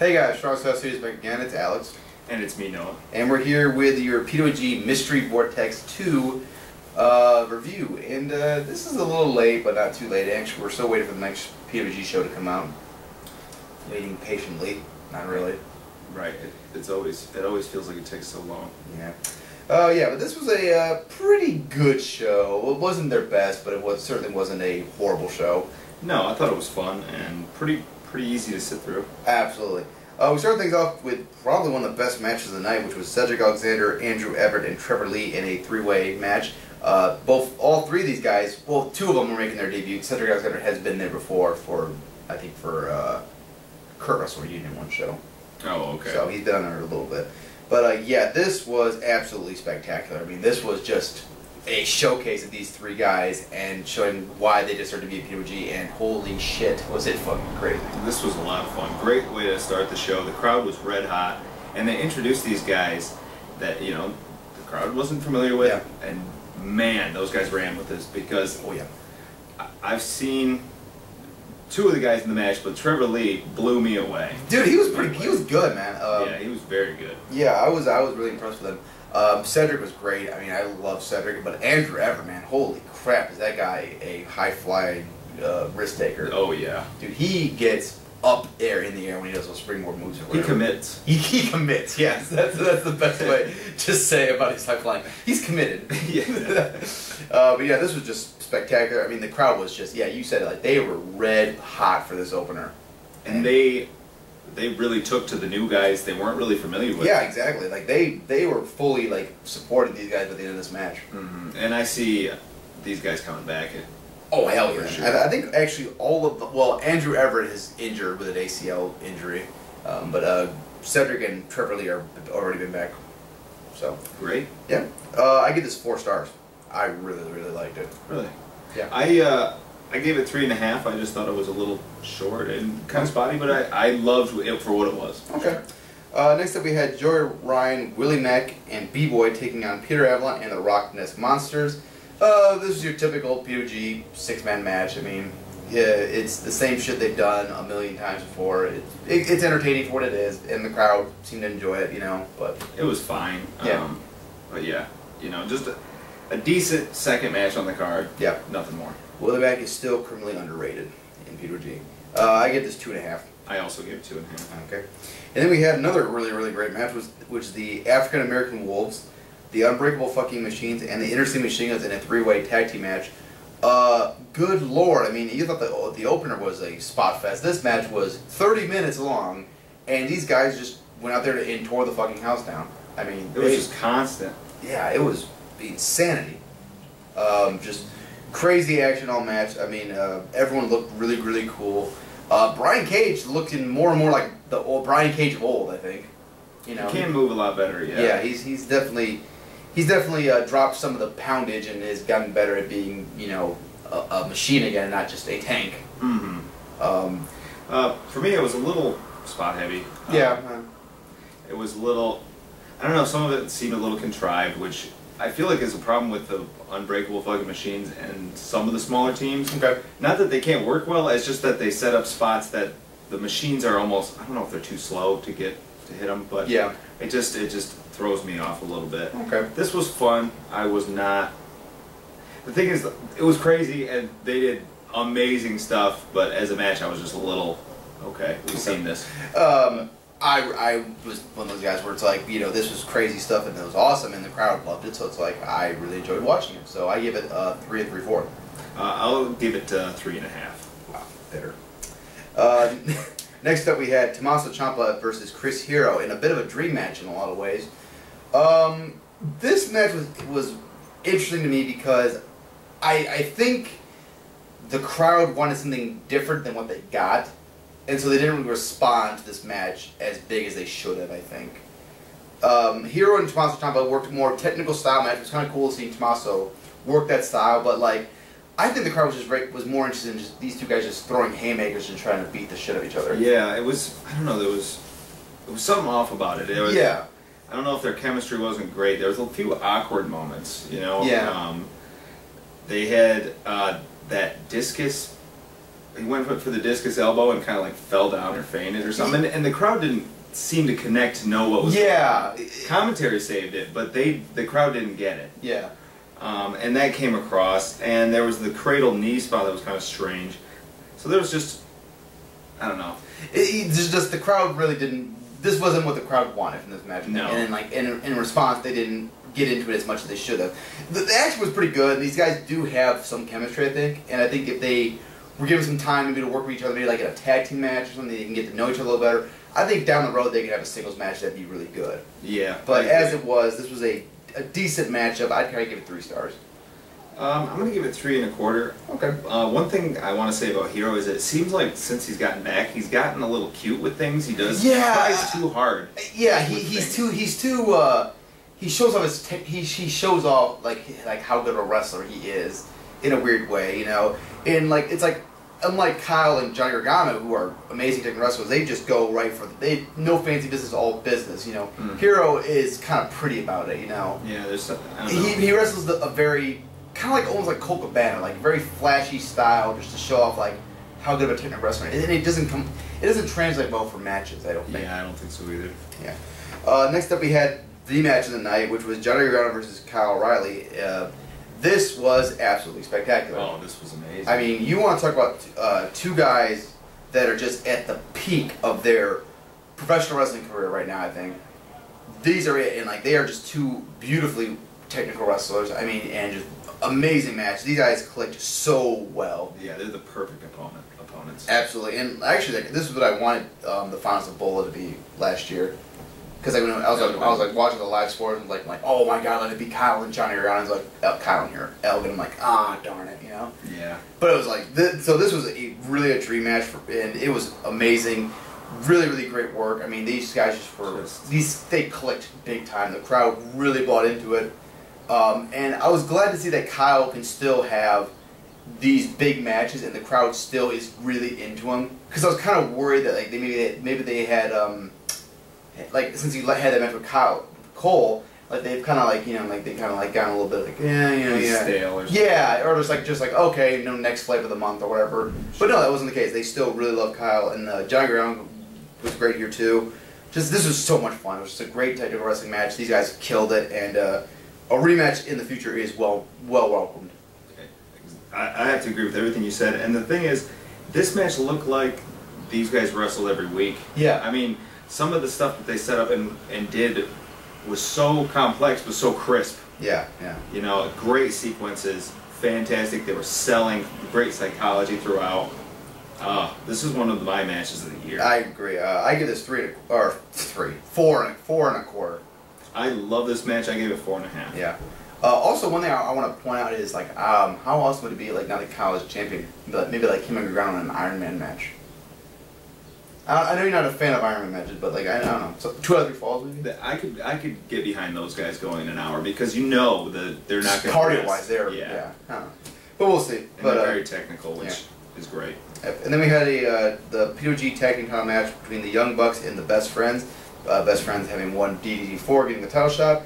Hey guys, Strong Style Series back again. It's Alex. And it's me, Noah. And we're here with your PWG Mystery Vortex II review. And this is a little late, but not too late. Actually, we're still waiting for the next PWG show to come out. Waiting patiently. Not really. Right. It always feels like it takes so long. Yeah. Yeah, but this was a pretty good show. It wasn't their best, but it certainly wasn't a horrible show. No, I thought it was fun and pretty easy to sit through. Absolutely. We started things off with probably one of the best matches of the night, which was Cedric, Alexander, Andrew Everett, and Trevor Lee in a three-way match. All three of these guys, well, two of them were making their debut. Cedric Alexander has been there before I think for Kurt Russell Reunion one show. Oh, okay. So he's been on there a little bit. But yeah, this was absolutely spectacular. I mean, this was just a showcase of these three guys and showing why they deserve to be a PWG, and holy shit, was it fucking crazy. This was a lot of fun. Great way to start the show. The crowd was red hot, and they introduced these guys that, you know, the crowd wasn't familiar with, yeah. And man, those guys ran with this because oh yeah, I've seen two of the guys in the match, but Trevor Lee blew me away. Dude, he was good, man. Yeah, he was very good. Yeah, I was really impressed with him. Cedric was great. I mean, I love Cedric, but Andrew Everett, man, holy crap, is that guy a high-flying risk taker? Oh yeah, dude, he gets up there in the air when he does those springboard moves. Or whatever. He commits. He commits. Yes, that's the best way to say about his high flying. He's committed. Yeah. But yeah, this was just spectacular. I mean, the crowd was just, yeah, you said it, like they were red hot for this opener, and they really took to the new guys they weren't really familiar with. Yeah, exactly. Like they were fully like supporting these guys at the end of this match. Mm-hmm. And I see these guys coming back. Oh hell yeah! Sure. I think actually all of the, well, Andrew Everett is injured with an ACL injury, but Cedric and Trevor Lee are already been back. So great. Yeah, I give this 4 stars. I really liked it. Really? Yeah. I gave it 3.5. I just thought it was a little short and kind of spotty, but I loved it for what it was. Okay. Next up we had Joey Ryan, Willie, Mack, and B-Boy taking on Peter Avalon and the Rockness Monsters. This is your typical PWG 6-man match. I mean, yeah, it's the same shit they've done a million times before. It's entertaining for what it is, and the crowd seemed to enjoy it, you know. But it was fine. Yeah. But yeah, you know, just a decent second match on the card. Yeah. Nothing more. Willie Mack is still criminally underrated in PWG. I give this 2.5. I also gave it 2.5. Okay. And then we had another really great match, which is the African American Wolves, the Unbreakable fucking Machines, and the Interstate Machine Guns in a 3-way tag team match. Good lord, I mean, you thought the opener was a spot fest. This match was 30 minutes long, and these guys just went out there and tore the fucking house down. I mean, it was just constant. Yeah, it was insanity. Just crazy action all match. I mean, everyone looked really cool. Brian Cage looking more and more like the old Brian Cage of old, I think. You know, he can move a lot better. Yeah. Yeah, he's definitely dropped some of the poundage and has gotten better at being, you know, a machine again, not just a tank. Mm-hmm. For me, it was a little spot heavy. Yeah. It was a little, I don't know, some of it seemed a little contrived, which I feel like is a problem with the Unbreakable fucking Machines and some of the smaller teams. Okay. Not that they can't work well, it's just that they set up spots that the machines are almost, I don't know if they're too slow to hit them, but yeah, it just throws me off a little bit. Okay. This was fun. I was not, the thing is, it was crazy and they did amazing stuff, but as a match I was just a little, okay, we've seen this. I was one of those guys where it's like, you know, this was crazy stuff and it was awesome and the crowd loved it, so it's like I really enjoyed watching it. So I give it 3 3/4. I'll give it 3.5. Wow, better. Next up we had Tommaso Ciampa versus Chris Hero in a bit of a dream match in a lot of ways. This match was interesting to me because I think the crowd wanted something different than what they got. And so they didn't really respond to this match as big as they should have, I think. Hero and Tommaso Ciampa worked more technical style match. It was kind of cool to see Tommaso work that style, but like, I think the crowd was more interested in just these two guys just throwing haymakers and trying to beat the shit out of each other. Yeah, it was, I don't know, there was something off about it. Yeah. I don't know if their chemistry wasn't great. There was a few awkward moments, you know. Yeah. They had that discus he went for the discus elbow and kind of like fell down or fainted or something, and the crowd didn't seem to connect to know what was going on. Commentary saved it, but the crowd didn't get it. Yeah. And that came across, and there was the cradle knee spot that was kind of strange. So there was just, I don't know. It's just the crowd really didn't. This wasn't what the crowd wanted from this match. No. And like in response, they didn't get into it as much as they should have. The action was pretty good. These guys do have some chemistry, I think, and I think if they were given some time maybe to work with each other, maybe like in a tag team match or something, they can get to know each other a little better. I think down the road they could have a singles match that'd be really good. Yeah. But as it was, this was a decent matchup. I'd probably give it 3 stars. I'm going to give it 3 1/4. Okay. One thing I want to say about Hero is that it seems like since he's gotten back, he's gotten a little cute with things. He does. Yeah. He tries too hard. Yeah, he's too he shows off he shows off like how good a wrestler he is in a weird way, you know. And like it's like unlike Kyle and Johnny Gargano, who are amazing technical wrestlers, they just go right for no fancy business, all business, you know. Hero is kind of pretty about it, you know. Yeah, there's something. I don't know. He wrestles a very kind of like almost like Colt Cabana, like very flashy style, just to show off like how good of a technical wrestler. And it doesn't translate well for matches, I don't think. Yeah, I don't think so either. Yeah. Next up, we had the match of the night, which was Johnny Gargano versus Kyle O'Reilly. This was absolutely spectacular. Oh, this was amazing. I mean, you want to talk about 2 guys that are just at the peak of their professional wrestling career right now, I think. These are it, and like they are just 2 beautifully technical wrestlers. I mean, and just amazing match. These guys clicked so well. Yeah, they're the perfect opponents. Absolutely, and actually, like, this is what I wanted the finals of Bola to be last year. Because like, I was like watching the live sport and like oh my god, let it be Kyle and Johnny Gargano. I was like Kyle and here, Elgin. I'm like darn it, you know. Yeah. But it was like so this was really a dream match and it was amazing, really great work. I mean these guys they clicked big time. The crowd really bought into it, and I was glad to see that Kyle can still have these big matches and the crowd still is really into him. Because I was kind of worried that like maybe they had like since he had that match with Cole, like they've kind of like they kind of like gotten a little bit like stale or something. Yeah, or just like okay, next flight of the month or whatever. But no, that wasn't the case. They still really love Kyle, and Johnny Gargano was great here too. Just this was so much fun. It was just a great technical wrestling match. These guys killed it, and a rematch in the future is well welcomed. Okay. I have to agree with everything you said, and the thing is, this match looked like these guys wrestle every week. Yeah. I mean, some of the stuff that they set up and did was so complex but so crisp. Yeah. You know, great sequences, fantastic. They were selling, great psychology throughout. This is one of my matches of the year. I agree. I give this 4 1/4. I love this match. I gave it 4.5. Yeah. Also, one thing I want to point out is like how awesome would it be like now that Kyle is champion, maybe like him and Gargano in an Iron Man match. I know you're not a fan of Iron Man matches, but like I don't know, so 2 out of 3 falls maybe. I could get behind those guys going an hour because you know that they're not going to cardio wise, they're yeah. I don't know. But we'll see. And but they're very technical, which is great. And then we had the PWG tag team title match between the Young Bucks and the Best Friends. Best Friends having won DDT4, getting the title shot.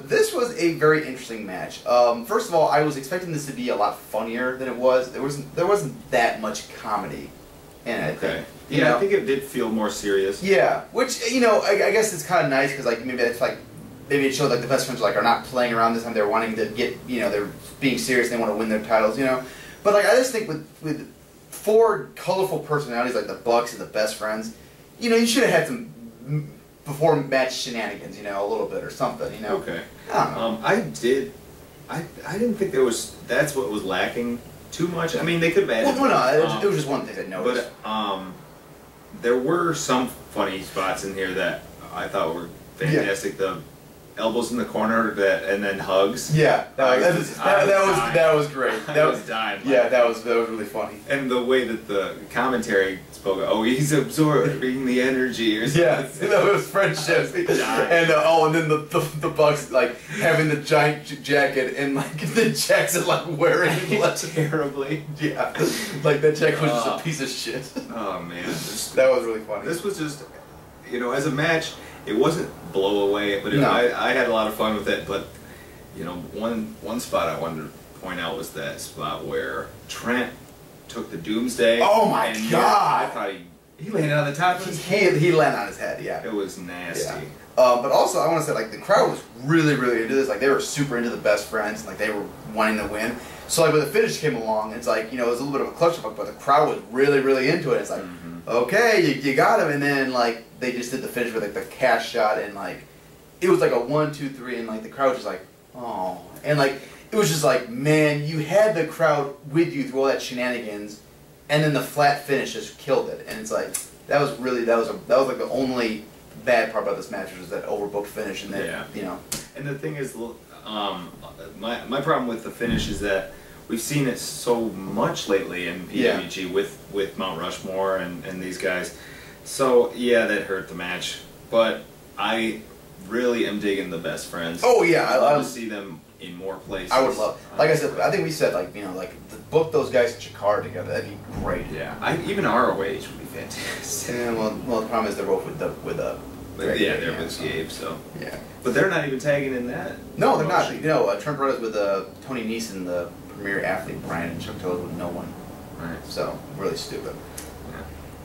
This was a very interesting match. First of all, I was expecting this to be a lot funnier than it was. There wasn't that much comedy in it. Okay. I think it did feel more serious. Yeah, which I guess it's kind of nice because like maybe it showed like the Best Friends are not playing around this time. They're wanting to get they're being serious. They want to win their titles. But like I just think with 4 colorful personalities like the Bucks and the Best Friends, you should have had some before match shenanigans, a little bit or something, Okay. I don't know. I didn't think that's what was lacking too much. I mean, they could have added. Well, no, it was just one thing I noticed. But there were some funny spots in here that I thought were fantastic. Yeah. The elbows in the corner and then hugs. Yeah, that was great. That was dying. Yeah, that was really funny. And the way that the commentary spoke, he's absorbing the energy or something. Yeah, it was friendship. And then the Bucks having the giant jacket and the Jackson wearing it terribly. Yeah, that jacket was just a piece of shit. Oh man, that was really funny. This was just, as a match, it wasn't blow away, but I had a lot of fun with it. But one spot I wanted to point out was that spot where Trent took the Doomsday. Oh my and God! I thought he landed on the top of his head. He landed on his head. Yeah. It was nasty. Yeah. But also, I want to say, like, the crowd was really, really into this. Like, they were super into the best friends. And, like, they were wanting to win. So, like, when the finish came along, it's like, you know, it was a little bit of a clusterfuck, but the crowd was really, really into it. It's like, okay, you got him. And then, like, they just did the finish with, like, the cash shot. And, like, it was like a 1, 2, 3. And, like, the crowd was just like, oh. And, like, it was just like, man, you had the crowd with you through all that shenanigans. And then the flat finish just killed it. And it's like, that was like the only bad part about this match was that overbooked finish, and then you know. And the thing is, my problem with the finish is that we've seen it so much lately in PWG with Mount Rushmore and these guys. So yeah, that hurt the match. But I really am digging the best friends. Oh yeah, I love to see them in more places. I would love, like I said, I think we said, like, you know, like book those guys in Chicago together. That'd be great. Yeah, even ROH would be fantastic. Yeah, well, the problem is they're both with they're with Gabe, so. Yeah. But they're not even tagging in that. No, they're not. You know, Trent Brothers with Tony Nese and the Premier Athlete Brian and Chuck Taylor with no one. Right. So really stupid.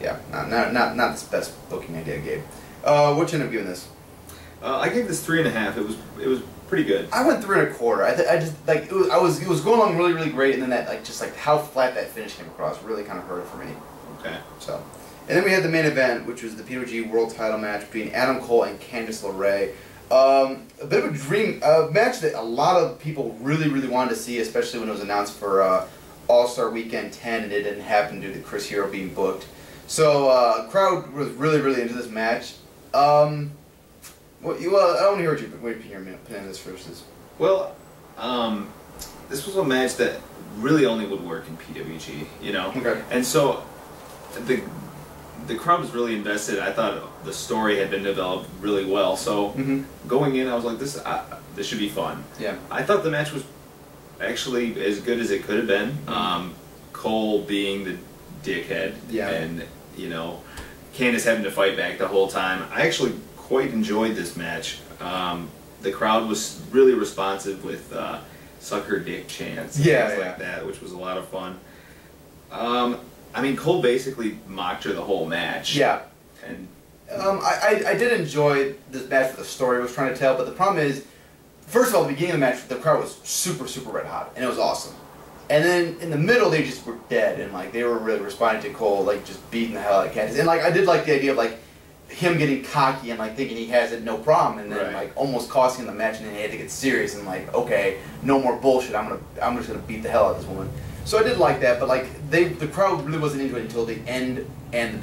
Yeah. Yeah. Not the best booking idea, Gabe. What you end up giving this? I gave this 3.5. It was pretty good. I went 3 1/4. I just like it was going along really, really great, and then that just how flat that finish came across really kind of hurt it for me. Okay. So. And then we had the main event, which was the PWG World Title match between Adam Cole and Candice LeRae. A bit of a dream match that a lot of people really, really wanted to see, especially when it was announced for All-Star Weekend 10, and it didn't happen due to Chris Hero being booked. So, crowd was really, really into this match. I want to hear what your opinion on this first is. Well, this was a match that really only would work in PWG, you know? Okay. And so, the crowd was really invested. I thought the story had been developed really well. So going in, I was like, this should be fun. Yeah. I thought the match was actually as good as it could have been. Cole being the dickhead, and you know, Candice having to fight back the whole time. I actually quite enjoyed this match. The crowd was really responsive with sucker dick chants and things like that, which was a lot of fun. I mean, Cole basically mocked her the whole match. Yeah. And I did enjoy this match for the story it was trying to tell, but the problem is, first of all, the beginning of the match, the crowd was super, super red hot, and it was awesome. And then in the middle, they just were dead, and like they were really responding to Cole, like just beating the hell out of Candice. And like I did like the idea of like him getting cocky and like thinking he has it no problem, and then like almost costing him the match, and then he had to get serious and like, okay, no more bullshit. I'm just gonna beat the hell out of this woman. So I did like that, but like the crowd really wasn't into it until the end and from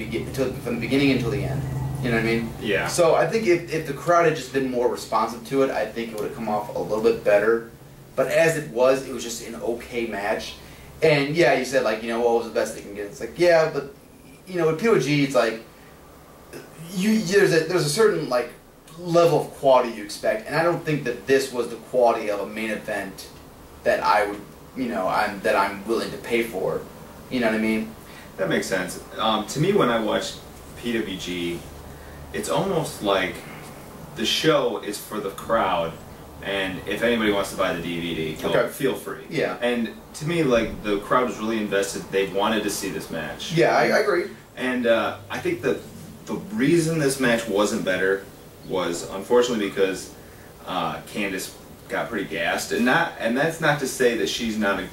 the beginning until the end. You know what I mean? Yeah. So I think if the crowd had just been more responsive to it, I think it would have come off a little bit better. But as it was just an okay match. And yeah, you said like, you know, what was the best they can get? It's like, yeah, but you know, with PWG, it's like there's a certain like level of quality you expect, and I don't think that this was the quality of a main event that I would. You know, I'm willing to pay for. You know what I mean? That makes sense. To me, when I watch PWG, it's almost like the show is for the crowd, and if anybody wants to buy the DVD, feel free. Yeah. And to me, like, the crowd was really invested. They wanted to see this match. Yeah, I agree. And I think that the reason this match wasn't better was, unfortunately, because Candice got pretty gassed, and that's not to say that she's not a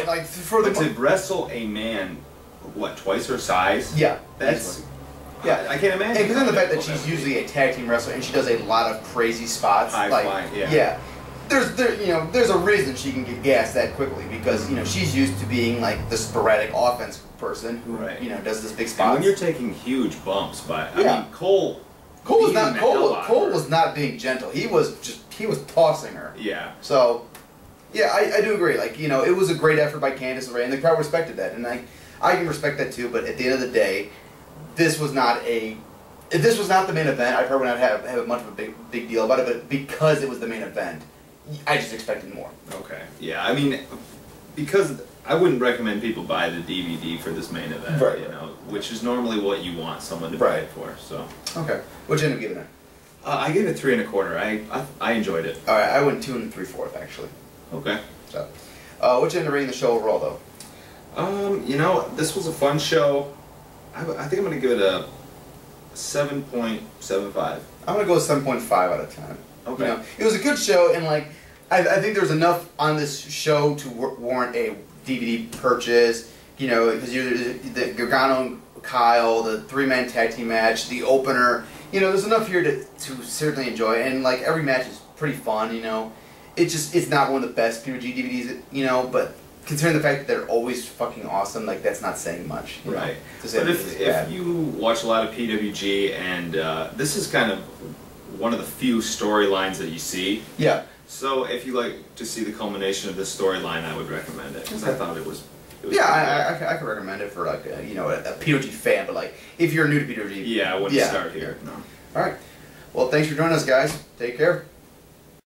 like for the to wrestle a man, what, twice her size? Yeah, that's I can't imagine. And because of the fact that she's usually a tag team wrestler and she does a lot of crazy spots, high flying, there's a reason she can get gassed that quickly because you know she's used to being like the sporadic offense person who you know does this big spot. And when you're taking huge bumps, I mean Cole was not being gentle. He was tossing her. Yeah. So, yeah, I do agree. Like, you know, it was a great effort by Candice LeRae, and the crowd respected that, and I can respect that too. But at the end of the day, this was not the main event, I probably would not have much of a big deal about it. But because it was the main event, I just expected more. Okay. Yeah. I mean, because I wouldn't recommend people buy the DVD for this main event, you know, which is normally what you want someone to buy it for. So. Okay. What you end up giving it? I gave it 3 1/4. I enjoyed it. All right, I went 2 3/4 actually. Okay. So, what you end up rating the show overall though? You know, this was a fun show. I think I'm going to give it a 7.75. I'm going to go with 7.5 out of 10. Okay. You know, it was a good show, and like, I think there's enough on this show to warrant a DVD purchase. You know, because the Gargano and Kyle, the 3-man tag team match, the opener. You know, there's enough here to certainly enjoy, and like every match is pretty fun. You know, it's not one of the best PWG DVDs. You know, but considering the fact that they're always fucking awesome, like that's not saying much. Right. To say but if you watch a lot of PWG, and this is kind of one of the few storylines that you see. Yeah. So if you like to see the culmination of this storyline, I would recommend it because I thought it was. Yeah, I could recommend it for like a PWG fan, but like if you're new to PWG, yeah, I wouldn't start here. No. All right. Well, thanks for joining us, guys. Take care.